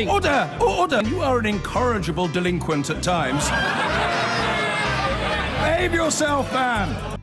Order! Order! You are an incorrigible delinquent at times. Behave yourself, man!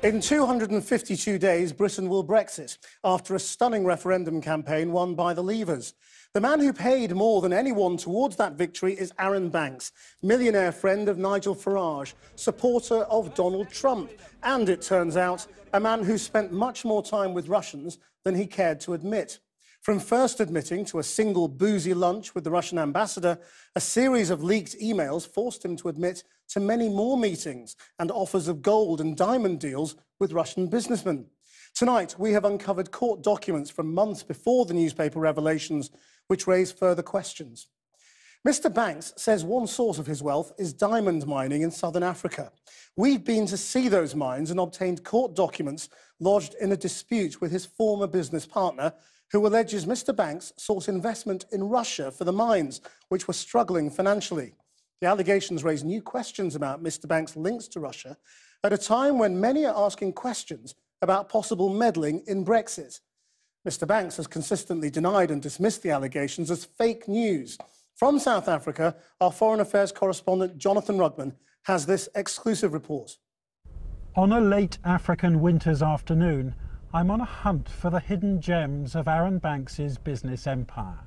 In 252 days, Britain will Brexit, after a stunning referendum campaign won by the Leavers. The man who paid more than anyone towards that victory is Arron Banks, millionaire friend of Nigel Farage, supporter of Donald Trump, and, it turns out, a man who spent much more time with Russians than he cared to admit. From first admitting to a single boozy lunch with the Russian ambassador, a series of leaked emails forced him to admit to many more meetings and offers of gold and diamond deals with Russian businessmen. Tonight, we have uncovered court documents from months before the newspaper revelations, which raise further questions. Mr. Banks says one source of his wealth is diamond mining in southern Africa. We've been to see those mines and obtained court documents lodged in a dispute with his former business partner, who alleges Mr. Banks sought investment in Russia for the mines, which were struggling financially. The allegations raise new questions about Mr. Banks' links to Russia at a time when many are asking questions about possible meddling in Brexit. Mr. Banks has consistently denied and dismissed the allegations as fake news. From South Africa, our Foreign Affairs correspondent Jonathan Rugman has this exclusive report. On a late African winter's afternoon, I'm on a hunt for the hidden gems of Arron Banks's business empire.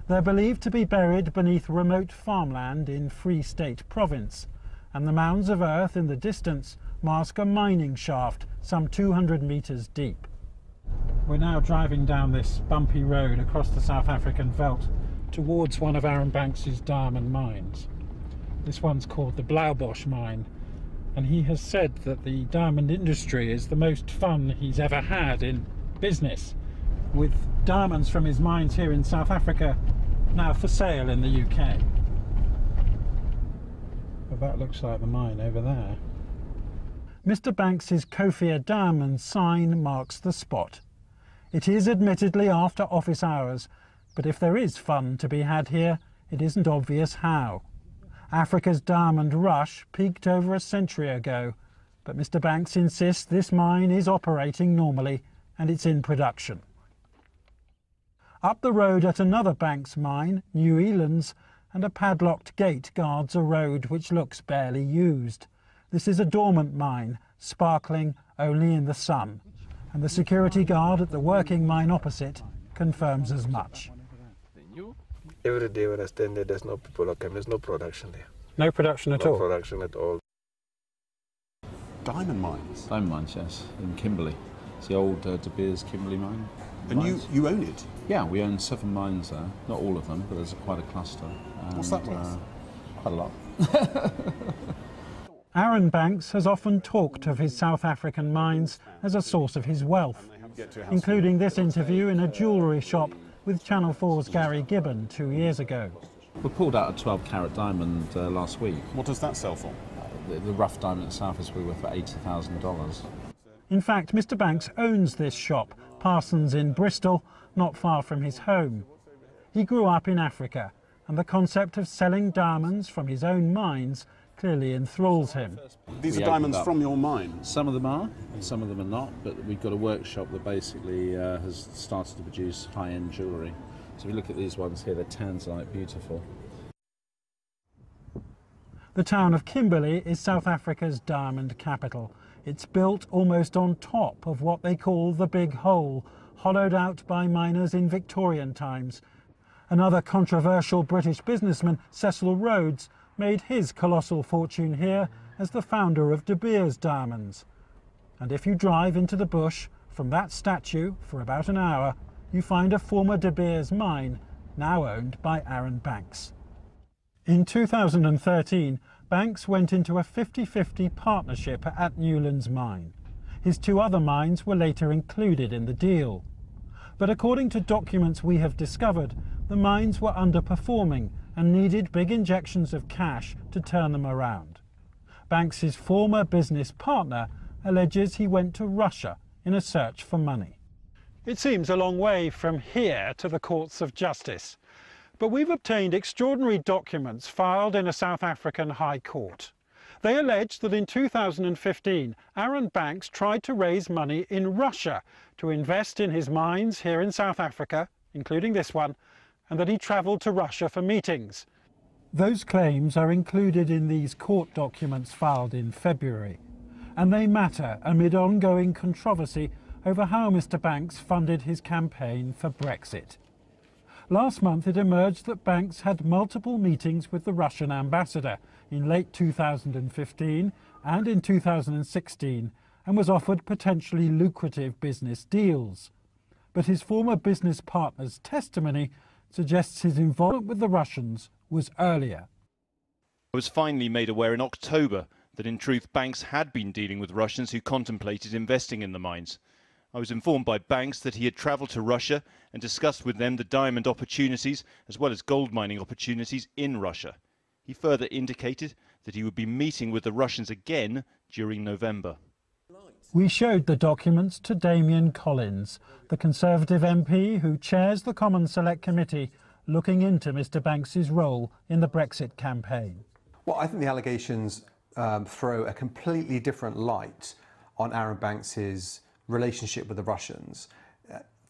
They're believed to be buried beneath remote farmland in Free State Province, and the mounds of earth in the distance mask a mining shaft some 200 metres deep. We're now driving down this bumpy road across the South African veldt towards one of Arron Banks's diamond mines. This one's called the Blaubosch mine, and he has said that the diamond industry is the most fun he's ever had in business, with diamonds from his mines here in South Africa now for sale in the UK. Well, that looks like the mine over there. Mr. Banks's Kofia Diamond sign marks the spot. It is admittedly after office hours, but if there is fun to be had here, it isn't obvious how. Africa's diamond rush peaked over a century ago, but Mr. Banks insists this mine is operating normally and it's in production. Up the road at another Banks mine, New Eland's, and a padlocked gate guards a road which looks barely used. This is a dormant mine, sparkling only in the sun, and the security guard at the working mine opposite confirms as much. Every day when I stand there, there's no people who come. There's no production there. No production at all? No production at all. Diamond mines? Diamond mines, yes, in Kimberley. It's the old De Beers Kimberley mine. And you own it? Yeah, we own 7 mines there. Not all of them, but there's quite a cluster. And, what's that worth? Quite a lot. Arron Banks has often talked of his South African mines as a source of his wealth, including this interview in a jewellery shop with Channel 4's Gary Gibbon 2 years ago. We pulled out a 12-carat diamond last week. What does that sell for? The rough diamond itself is worth for $80,000. In fact, Mr. Banks owns this shop, Parsons in Bristol, not far from his home. He grew up in Africa, and the concept of selling diamonds from his own mines clearly enthralls him. These are diamonds from your mine? Some of them are, and some of them are not, but we've got a workshop that basically has started to produce high-end jewellery. So if you look at these ones here, they're tanzanite beautiful. The town of Kimberley is South Africa's diamond capital. It's built almost on top of what they call the Big Hole, hollowed out by miners in Victorian times. Another controversial British businessman, Cecil Rhodes, made his colossal fortune here as the founder of De Beers Diamonds. And if you drive into the bush from that statue for about an hour, you find a former De Beers mine, now owned by Arron Banks. In 2013, Banks went into a 50-50 partnership at Newlands mine. His 2 other mines were later included in the deal. But according to documents we have discovered, the mines were underperforming and needed big injections of cash to turn them around. Banks's former business partner alleges he went to Russia in a search for money. It seems a long way from here to the courts of justice, But we've obtained extraordinary documents filed in a South African High Court. They allege that in 2015, Arron Banks tried to raise money in Russia to invest in his mines here in South Africa, including this one, and that he travelled to Russia for meetings. Those claims are included in these court documents filed in February, and they matter amid ongoing controversy over how Mr. Banks funded his campaign for Brexit. Last month it emerged that Banks had multiple meetings with the Russian ambassador in late 2015 and in 2016 and was offered potentially lucrative business deals. But his former business partner's testimony suggests his involvement with the Russians was earlier. I was finally made aware in October that in truth Banks had been dealing with Russians who contemplated investing in the mines. I was informed by Banks that he had travelled to Russia and discussed with them the diamond opportunities as well as gold mining opportunities in Russia. He further indicated that he would be meeting with the Russians again during November. We showed the documents to Damien Collins, the Conservative MP who chairs the Commons Select Committee looking into Mr. Banks's role in the Brexit campaign. Well, I think the allegations throw a completely different light on Arron Banks's relationship with the Russians.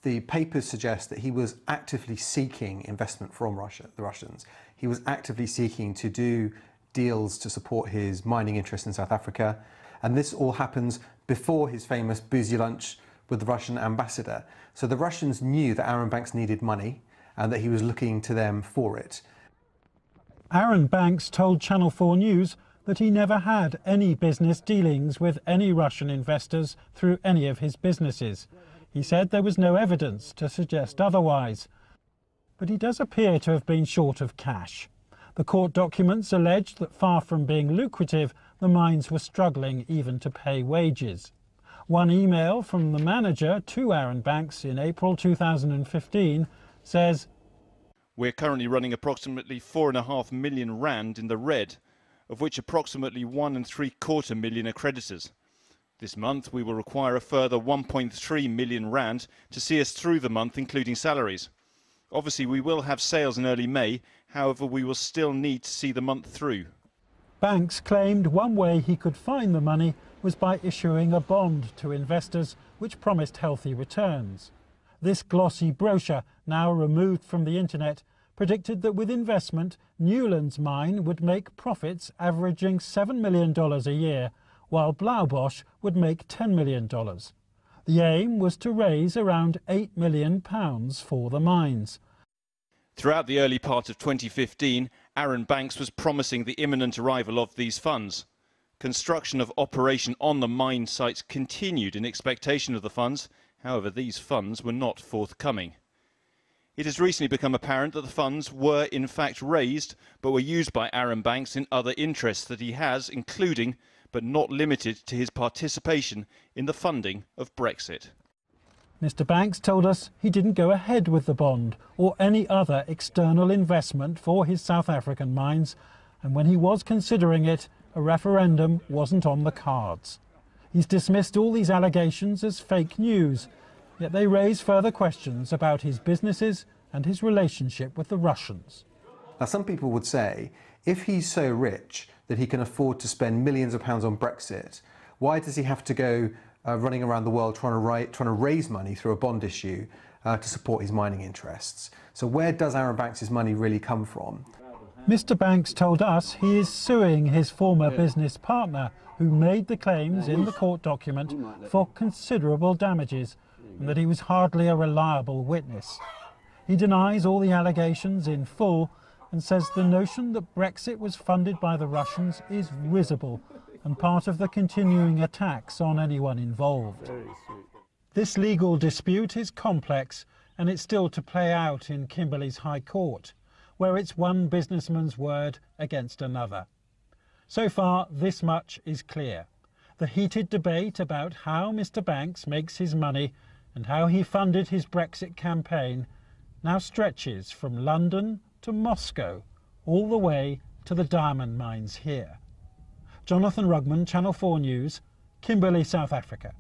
The papers suggest that he was actively seeking investment from the Russians. He was actively seeking to do deals to support his mining interests in South Africa. And this all happens before his famous boozy lunch with the Russian ambassador. So the Russians knew that Arron Banks needed money and that he was looking to them for it. Arron Banks told Channel 4 News that he never had any business dealings with any Russian investors through any of his businesses. He said there was no evidence to suggest otherwise. But he does appear to have been short of cash. The court documents allege that far from being lucrative, the mines were struggling even to pay wages. One email from the manager to Arron Banks in April 2015 says, "We're currently running approximately 4.5 million rand in the red, of which approximately 1.75 million are creditors. This month we will require a further 1.3 million rand to see us through the month, including salaries. Obviously we will have sales in early May, however we will still need to see the month through." Banks claimed one way he could find the money was by issuing a bond to investors which promised healthy returns. This glossy brochure, now removed from the internet, predicted that with investment, Newlands mine would make profits averaging $7 million a year, while Blaubosch would make $10 million. The aim was to raise around £8 million for the mines. Throughout the early part of 2015, Arron Banks was promising the imminent arrival of these funds. Construction of operation on the mine sites continued in expectation of the funds. However, these funds were not forthcoming. It has recently become apparent that the funds were in fact raised, but were used by Arron Banks in other interests that he has, including, but not limited to, his participation in the funding of Brexit. Mr. Banks told us he didn't go ahead with the bond or any other external investment for his South African mines, and when he was considering it, a referendum wasn't on the cards. He's dismissed all these allegations as fake news, yet they raise further questions about his businesses and his relationship with the Russians. Now, some people would say, if he's so rich that he can afford to spend millions of pounds on Brexit, why does he have to go running around the world trying to raise money through a bond issue to support his mining interests? So where does Arron Banks' money really come from? Mr. Banks told us he is suing his former business partner, who made the claims in the court document, for considerable damages, and that he was hardly a reliable witness. He denies all the allegations in full and says the notion that Brexit was funded by the Russians is risible and part of the continuing attacks on anyone involved. This legal dispute is complex, and it's still to play out in Kimberley's High Court, where it's one businessman's word against another. So far, this much is clear. The heated debate about how Mr. Banks makes his money and how he funded his Brexit campaign now stretches from London to Moscow, all the way to the diamond mines here. Jonathan Rugman, Channel 4 News, Kimberley, South Africa.